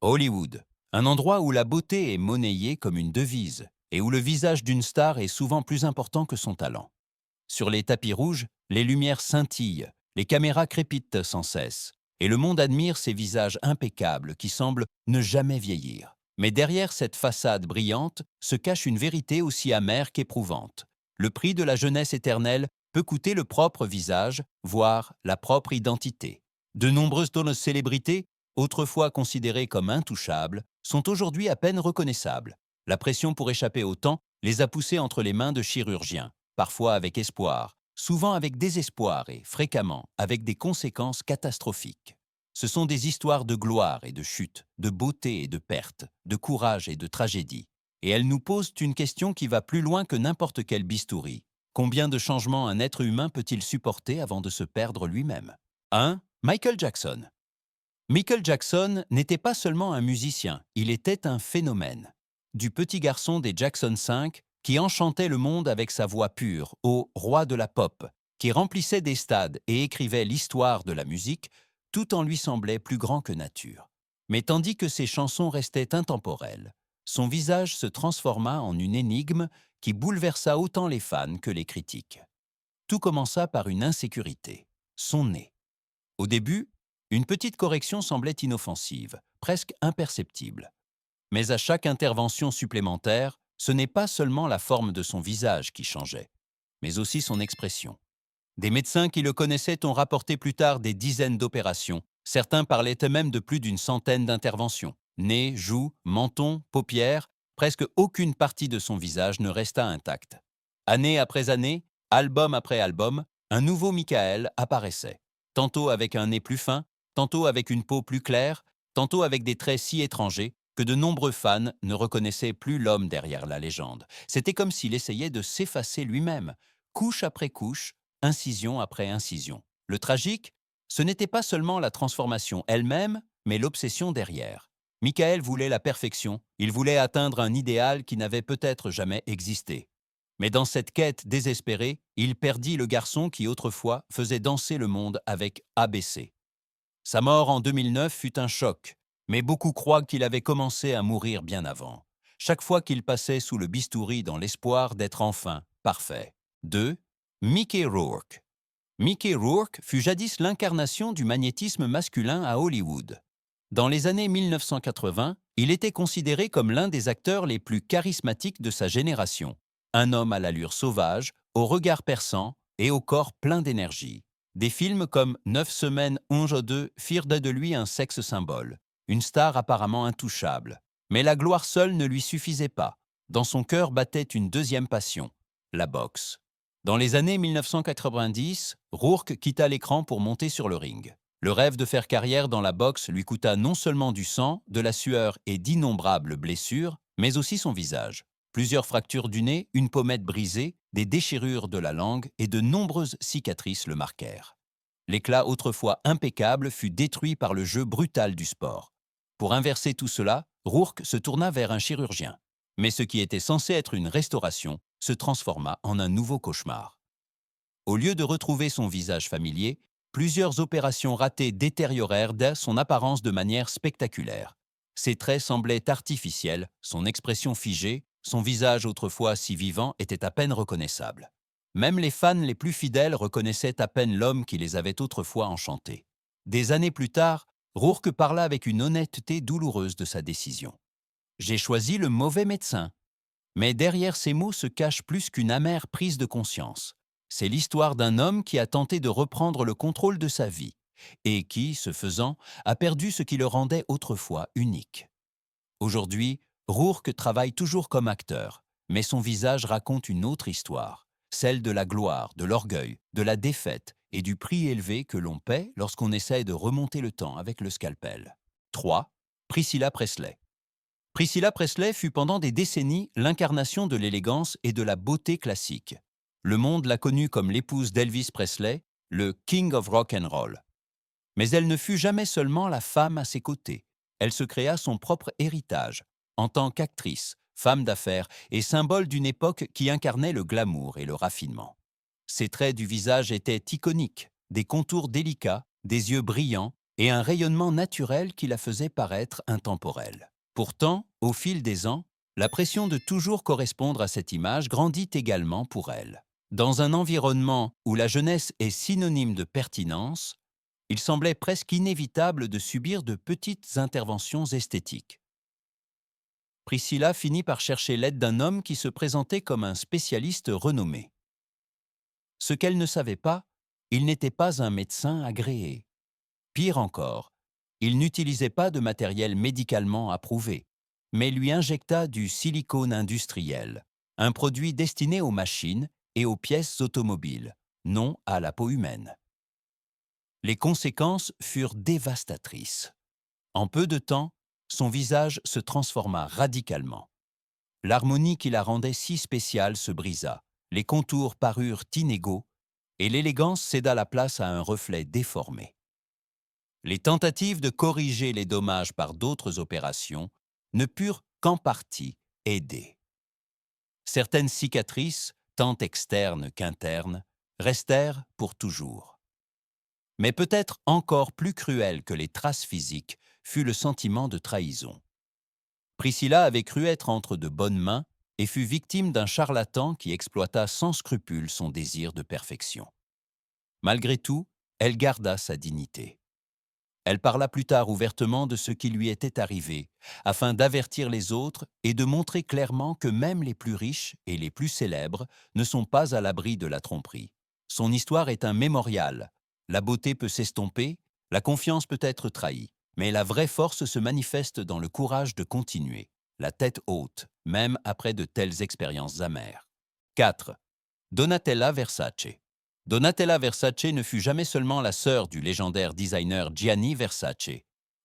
Hollywood, un endroit où la beauté est monnayée comme une devise et où le visage d'une star est souvent plus important que son talent. Sur les tapis rouges, les lumières scintillent, les caméras crépitent sans cesse, et le monde admire ces visages impeccables qui semblent ne jamais vieillir. Mais derrière cette façade brillante se cache une vérité aussi amère qu'éprouvante. Le prix de la jeunesse éternelle peut coûter le propre visage, voire la propre identité. De nombreuses célébrités, autrefois considérées comme intouchables, sont aujourd'hui à peine reconnaissables. La pression pour échapper au temps les a poussées entre les mains de chirurgiens, parfois avec espoir, souvent avec désespoir et fréquemment avec des conséquences catastrophiques. Ce sont des histoires de gloire et de chute, de beauté et de perte, de courage et de tragédie. Et elles nous posent une question qui va plus loin que n'importe quel bistouri. Combien de changements un être humain peut-il supporter avant de se perdre lui-même? 1. Michael Jackson. Michael Jackson n'était pas seulement un musicien, il était un phénomène. Du petit garçon des Jackson 5, qui enchantait le monde avec sa voix pure, au roi de la pop, qui remplissait des stades et écrivait l'histoire de la musique, tout en lui semblait plus grand que nature. Mais tandis que ses chansons restaient intemporelles, son visage se transforma en une énigme qui bouleversa autant les fans que les critiques. Tout commença par une insécurité, son nez. Au début, une petite correction semblait inoffensive, presque imperceptible. Mais à chaque intervention supplémentaire, ce n'est pas seulement la forme de son visage qui changeait, mais aussi son expression. Des médecins qui le connaissaient ont rapporté plus tard des dizaines d'opérations. Certains parlaient même de plus d'une centaine d'interventions. Nez, joues, menton, paupières, presque aucune partie de son visage ne resta intacte. Année après année, album après album, un nouveau Michael apparaissait. Tantôt avec un nez plus fin, tantôt avec une peau plus claire, tantôt avec des traits si étrangers que de nombreux fans ne reconnaissaient plus l'homme derrière la légende. C'était comme s'il essayait de s'effacer lui-même, couche après couche, incision après incision. Le tragique, ce n'était pas seulement la transformation elle-même, mais l'obsession derrière. Michael voulait la perfection, il voulait atteindre un idéal qui n'avait peut-être jamais existé. Mais dans cette quête désespérée, il perdit le garçon qui autrefois faisait danser le monde avec ABC. Sa mort en 2009 fut un choc, mais beaucoup croient qu'il avait commencé à mourir bien avant. Chaque fois qu'il passait sous le bistouri dans l'espoir d'être enfin parfait. 2. Mickey Rourke. Mickey Rourke fut jadis l'incarnation du magnétisme masculin à Hollywood. Dans les années 1980, il était considéré comme l'un des acteurs les plus charismatiques de sa génération. Un homme à l'allure sauvage, au regard perçant et au corps plein d'énergie. Des films comme 9 semaines, 11 2 firent de lui un sexe symbole, une star apparemment intouchable. Mais la gloire seule ne lui suffisait pas. Dans son cœur battait une deuxième passion, la boxe. Dans les années 1990, Rourke quitta l'écran pour monter sur le ring. Le rêve de faire carrière dans la boxe lui coûta non seulement du sang, de la sueur et d'innombrables blessures, mais aussi son visage. Plusieurs fractures du nez, une pommette brisée, des déchirures de la langue et de nombreuses cicatrices le marquèrent. L'éclat autrefois impeccable fut détruit par le jeu brutal du sport. Pour inverser tout cela, Rourke se tourna vers un chirurgien. Mais ce qui était censé être une restauration se transforma en un nouveau cauchemar. Au lieu de retrouver son visage familier, plusieurs opérations ratées détériorèrent son apparence de manière spectaculaire. Ses traits semblaient artificiels, son expression figée, son visage autrefois si vivant était à peine reconnaissable. Même les fans les plus fidèles reconnaissaient à peine l'homme qui les avait autrefois enchantés. Des années plus tard, Rourke parla avec une honnêteté douloureuse de sa décision. J'ai choisi le mauvais médecin. Mais derrière ces mots se cache plus qu'une amère prise de conscience. C'est l'histoire d'un homme qui a tenté de reprendre le contrôle de sa vie et qui, ce faisant, a perdu ce qui le rendait autrefois unique. Aujourd'hui, Rourke travaille toujours comme acteur, mais son visage raconte une autre histoire, celle de la gloire, de l'orgueil, de la défaite et du prix élevé que l'on paie lorsqu'on essaie de remonter le temps avec le scalpel. 3. Priscilla Presley. Priscilla Presley fut pendant des décennies l'incarnation de l'élégance et de la beauté classique. Le monde l'a connue comme l'épouse d'Elvis Presley, le King of Rock and Roll. Mais elle ne fut jamais seulement la femme à ses côtés. Elle se créa son propre héritage, en tant qu'actrice, femme d'affaires et symbole d'une époque qui incarnait le glamour et le raffinement. Ses traits du visage étaient iconiques, des contours délicats, des yeux brillants, et un rayonnement naturel qui la faisait paraître intemporelle. Pourtant, au fil des ans, la pression de toujours correspondre à cette image grandit également pour elle. Dans un environnement où la jeunesse est synonyme de pertinence, il semblait presque inévitable de subir de petites interventions esthétiques. Priscilla finit par chercher l'aide d'un homme qui se présentait comme un spécialiste renommé. Ce qu'elle ne savait pas, il n'était pas un médecin agréé. Pire encore, il n'utilisait pas de matériel médicalement approuvé, mais lui injecta du silicone industriel, un produit destiné aux machines et aux pièces automobiles, non à la peau humaine. Les conséquences furent dévastatrices. En peu de temps, son visage se transforma radicalement. L'harmonie qui la rendait si spéciale se brisa, les contours parurent inégaux et l'élégance céda la place à un reflet déformé. Les tentatives de corriger les dommages par d'autres opérations ne purent qu'en partie aider. Certaines cicatrices, tant externes qu'internes, restèrent pour toujours. Mais peut-être encore plus cruel que les traces physiques fut le sentiment de trahison. Priscilla avait cru être entre de bonnes mains et fut victime d'un charlatan qui exploita sans scrupule son désir de perfection. Malgré tout, elle garda sa dignité. Elle parla plus tard ouvertement de ce qui lui était arrivé, afin d'avertir les autres et de montrer clairement que même les plus riches et les plus célèbres ne sont pas à l'abri de la tromperie. Son histoire est un mémorial. La beauté peut s'estomper, la confiance peut être trahie, mais la vraie force se manifeste dans le courage de continuer, la tête haute, même après de telles expériences amères. 4. Donatella Versace. Donatella Versace ne fut jamais seulement la sœur du légendaire designer Gianni Versace.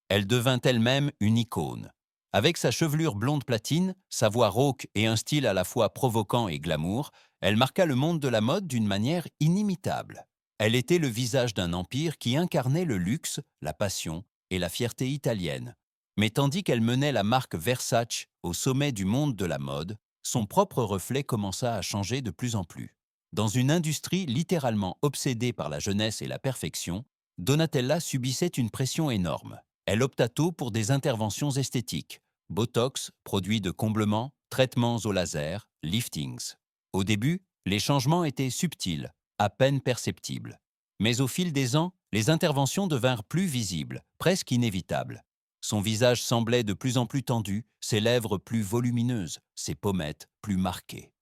Elle devint elle-même une icône. Avec sa chevelure blonde platine, sa voix rauque et un style à la fois provoquant et glamour, elle marqua le monde de la mode d'une manière inimitable. Elle était le visage d'un empire qui incarnait le luxe, la passion et la fierté italienne. Mais tandis qu'elle menait la marque Versace au sommet du monde de la mode, son propre reflet commença à changer de plus en plus. Dans une industrie littéralement obsédée par la jeunesse et la perfection, Donatella subissait une pression énorme. Elle opta tôt pour des interventions esthétiques, botox, produits de comblement, traitements au laser, liftings. Au début, les changements étaient subtils, à peine perceptibles. Mais au fil des ans, les interventions devinrent plus visibles, presque inévitables. Son visage semblait de plus en plus tendu, ses lèvres plus volumineuses, ses pommettes plus marquées.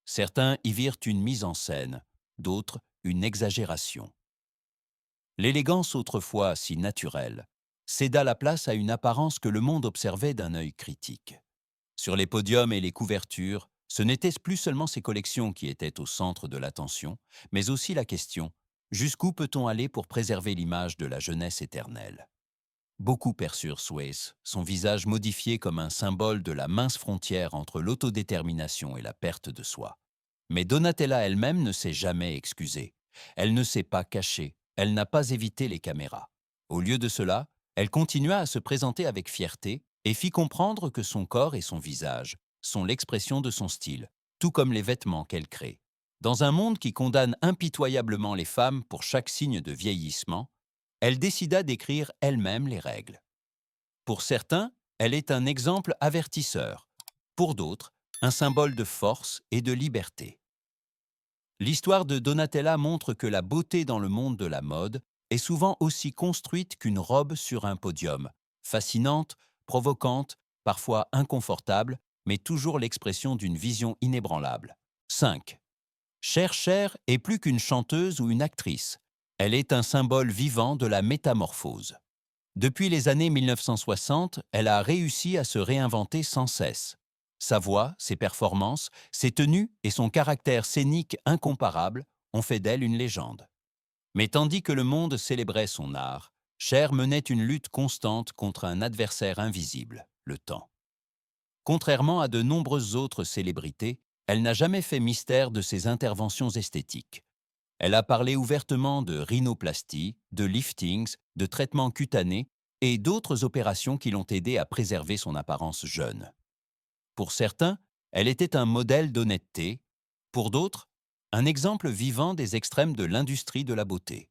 Certains y virent une mise en scène, d'autres une exagération. L'élégance autrefois si naturelle céda la place à une apparence que le monde observait d'un œil critique. Sur les podiums et les couvertures, ce n'étaient plus seulement ses collections qui étaient au centre de l'attention, mais aussi la question: jusqu'où peut-on aller pour préserver l'image de la jeunesse éternelle? Beaucoup perçurent Suez, son visage modifié comme un symbole de la mince frontière entre l'autodétermination et la perte de soi. Mais Donatella elle-même ne s'est jamais excusée. Elle ne s'est pas cachée, elle n'a pas évité les caméras. Au lieu de cela, elle continua à se présenter avec fierté et fit comprendre que son corps et son visage sont l'expression de son style, tout comme les vêtements qu'elle crée. Dans un monde qui condamne impitoyablement les femmes pour chaque signe de vieillissement, elle décida d'écrire elle-même les règles. Pour certains, elle est un exemple avertisseur. Pour d'autres, un symbole de force et de liberté. L'histoire de Donatella montre que la beauté dans le monde de la mode est souvent aussi construite qu'une robe sur un podium, fascinante, provocante, parfois inconfortable, mais toujours l'expression d'une vision inébranlable. 5. Cher est plus qu'une chanteuse ou une actrice. Elle est un symbole vivant de la métamorphose. Depuis les années 1960, elle a réussi à se réinventer sans cesse. Sa voix, ses performances, ses tenues et son caractère scénique incomparable ont fait d'elle une légende. Mais tandis que le monde célébrait son art, Cher menait une lutte constante contre un adversaire invisible, le temps. Contrairement à de nombreuses autres célébrités, elle n'a jamais fait mystère de ses interventions esthétiques. Elle a parlé ouvertement de rhinoplastie, de liftings, de traitements cutanés et d'autres opérations qui l'ont aidée à préserver son apparence jeune. Pour certains, elle était un modèle d'honnêteté, pour d'autres, un exemple vivant des extrêmes de l'industrie de la beauté.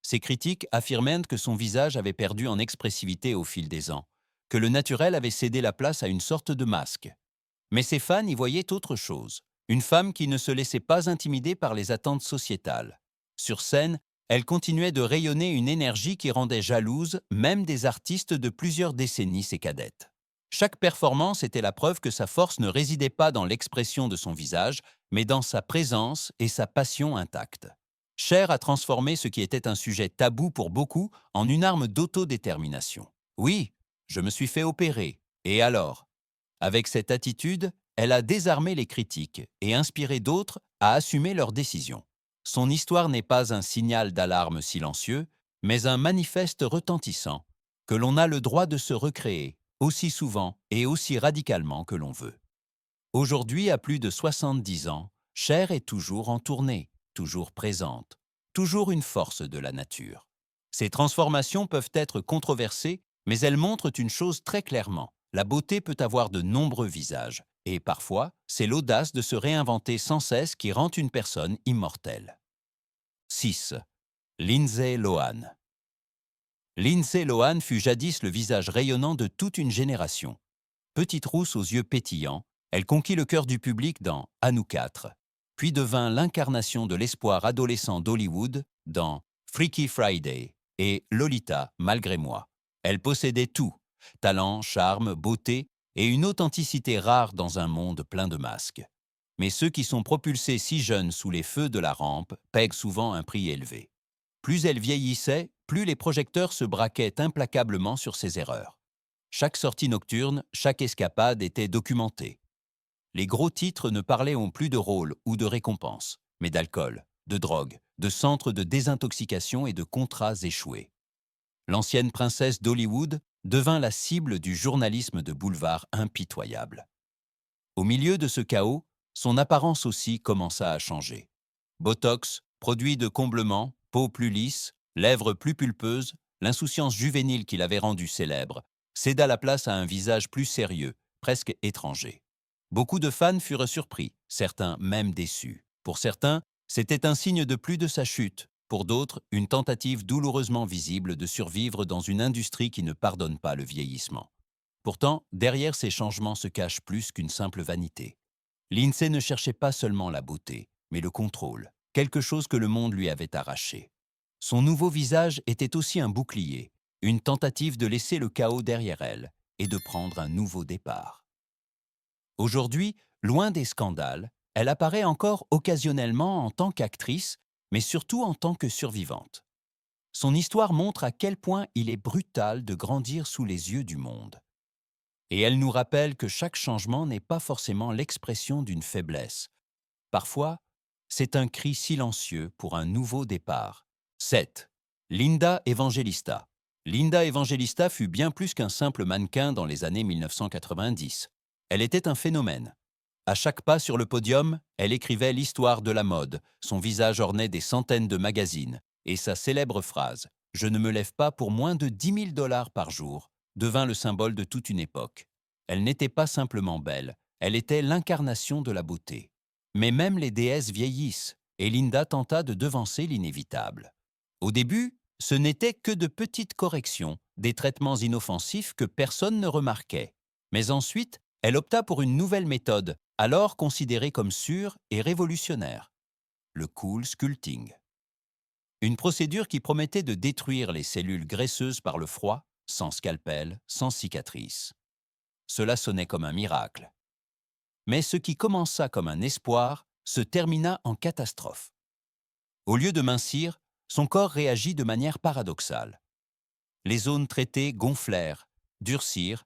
Ses critiques affirmaient que son visage avait perdu en expressivité au fil des ans, que le naturel avait cédé la place à une sorte de masque. Mais ses fans y voyaient autre chose, une femme qui ne se laissait pas intimider par les attentes sociétales. Sur scène, elle continuait de rayonner une énergie qui rendait jalouse même des artistes de plusieurs décennies ses cadettes. Chaque performance était la preuve que sa force ne résidait pas dans l'expression de son visage, mais dans sa présence et sa passion intacte. Cher a transformé ce qui était un sujet tabou pour beaucoup en une arme d'autodétermination. Oui, je me suis fait opérer. Et alors? Avec cette attitude, elle a désarmé les critiques et inspiré d'autres à assumer leurs décisions. Son histoire n'est pas un signal d'alarme silencieux, mais un manifeste retentissant, que l'on a le droit de se recréer aussi souvent et aussi radicalement que l'on veut. Aujourd'hui, à plus de 70 ans, Cher est toujours en tournée, toujours présente, toujours une force de la nature. Ces transformations peuvent être controversées, mais elles montrent une chose très clairement. La beauté peut avoir de nombreux visages, et parfois, c'est l'audace de se réinventer sans cesse qui rend une personne immortelle. 6. Lindsay Lohan. Lindsay Lohan fut jadis le visage rayonnant de toute une génération. Petite rousse aux yeux pétillants, elle conquit le cœur du public dans « À nous quatre », puis devint l'incarnation de l'espoir adolescent d'Hollywood dans « Freaky Friday » et « Lolita, malgré moi ». Elle possédait tout, talent, charme, beauté et une authenticité rare dans un monde plein de masques. Mais ceux qui sont propulsés si jeunes sous les feux de la rampe paient souvent un prix élevé. Plus elle vieillissait, plus les projecteurs se braquaient implacablement sur ses erreurs. Chaque sortie nocturne, chaque escapade était documentée. Les gros titres ne parlaient plus de rôle ou de récompense, mais d'alcool, de drogue, de centres de désintoxication et de contrats échoués. L'ancienne princesse d'Hollywood devint la cible du journalisme de boulevard impitoyable. Au milieu de ce chaos, son apparence aussi commença à changer. Botox, produit de comblement, peau plus lisse, lèvres plus pulpeuses, l'insouciance juvénile qui l'avait rendue célèbre, céda la place à un visage plus sérieux, presque étranger. Beaucoup de fans furent surpris, certains même déçus. Pour certains, c'était un signe de plus de sa chute. Pour d'autres, une tentative douloureusement visible de survivre dans une industrie qui ne pardonne pas le vieillissement. Pourtant, derrière ces changements se cache plus qu'une simple vanité. Lindsay ne cherchait pas seulement la beauté, mais le contrôle, quelque chose que le monde lui avait arraché. Son nouveau visage était aussi un bouclier, une tentative de laisser le chaos derrière elle et de prendre un nouveau départ. Aujourd'hui, loin des scandales, elle apparaît encore occasionnellement en tant qu'actrice, mais surtout en tant que survivante. Son histoire montre à quel point il est brutal de grandir sous les yeux du monde. Et elle nous rappelle que chaque changement n'est pas forcément l'expression d'une faiblesse. Parfois, c'est un cri silencieux pour un nouveau départ. 7. Linda Evangelista. Linda Evangelista fut bien plus qu'un simple mannequin dans les années 1990. Elle était un phénomène. À chaque pas sur le podium, elle écrivait l'histoire de la mode, son visage ornait des centaines de magazines, et sa célèbre phrase « Je ne me lève pas pour moins de 10 000 $ par jour » devint le symbole de toute une époque. Elle n'était pas simplement belle, elle était l'incarnation de la beauté. Mais même les déesses vieillissent, et Linda tenta de devancer l'inévitable. Au début, ce n'était que de petites corrections, des traitements inoffensifs que personne ne remarquait. Mais ensuite, elle opta pour une nouvelle méthode, alors considérée comme sûre et révolutionnaire, le cool sculpting. Une procédure qui promettait de détruire les cellules graisseuses par le froid, sans scalpel, sans cicatrice. Cela sonnait comme un miracle. Mais ce qui commença comme un espoir se termina en catastrophe. Au lieu de mincir, son corps réagit de manière paradoxale. Les zones traitées gonflèrent, durcirent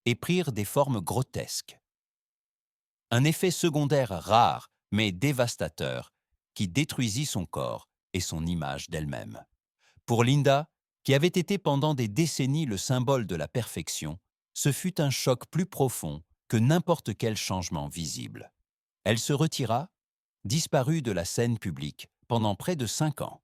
et prirent des formes grotesques. Un effet secondaire rare, mais dévastateur, qui détruisit son corps et son image d'elle-même. Pour Linda, qui avait été pendant des décennies le symbole de la perfection, ce fut un choc plus profond que n'importe quel changement visible. Elle se retira, disparut de la scène publique pendant près de 5 ans.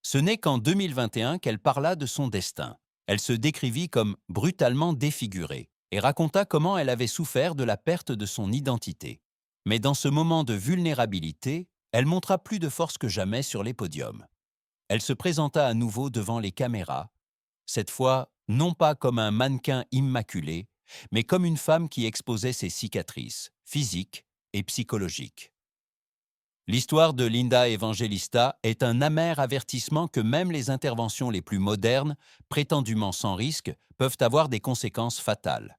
Ce n'est qu'en 2021 qu'elle parla de son destin. Elle se décrivit comme brutalement défigurée et raconta comment elle avait souffert de la perte de son identité. Mais dans ce moment de vulnérabilité, elle montra plus de force que jamais sur les podiums. elle se présenta à nouveau devant les caméras, cette fois non pas comme un mannequin immaculé, mais comme une femme qui exposait ses cicatrices, physiques et psychologiques. L'histoire de Linda Evangelista est un amer avertissement que même les interventions les plus modernes, prétendument sans risque, peuvent avoir des conséquences fatales.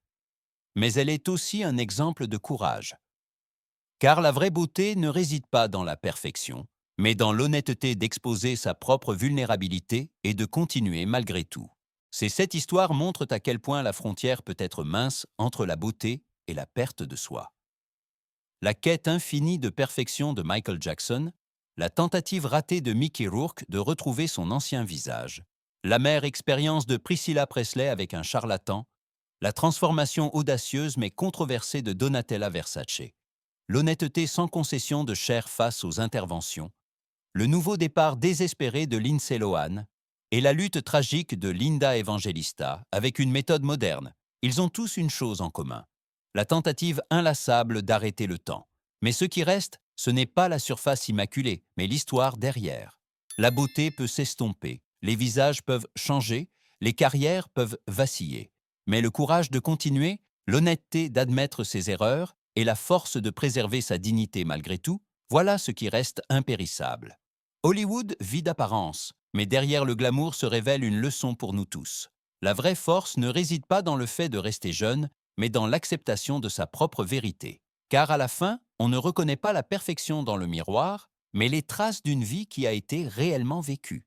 Mais elle est aussi un exemple de courage. Car la vraie beauté ne réside pas dans la perfection, mais dans l'honnêteté d'exposer sa propre vulnérabilité et de continuer malgré tout. Cette histoire montre à quel point la frontière peut être mince entre la beauté et la perte de soi. La quête infinie de perfection de Michael Jackson, la tentative ratée de Mickey Rourke de retrouver son ancien visage, l'amère expérience de Priscilla Presley avec un charlatan, la transformation audacieuse mais controversée de Donatella Versace, l'honnêteté sans concession de Cher face aux interventions, le nouveau départ désespéré de Lindsay Lohan et la lutte tragique de Linda Evangelista avec une méthode moderne, ils ont tous une chose en commun: la tentative inlassable d'arrêter le temps. Mais ce qui reste, ce n'est pas la surface immaculée, mais l'histoire derrière. La beauté peut s'estomper, les visages peuvent changer, les carrières peuvent vaciller. Mais le courage de continuer, l'honnêteté d'admettre ses erreurs et la force de préserver sa dignité malgré tout, voilà ce qui reste impérissable. Hollywood vit d'apparence, mais derrière le glamour se révèle une leçon pour nous tous. La vraie force ne réside pas dans le fait de rester jeune, mais dans l'acceptation de sa propre vérité. Car à la fin, on ne reconnaît pas la perfection dans le miroir, mais les traces d'une vie qui a été réellement vécue.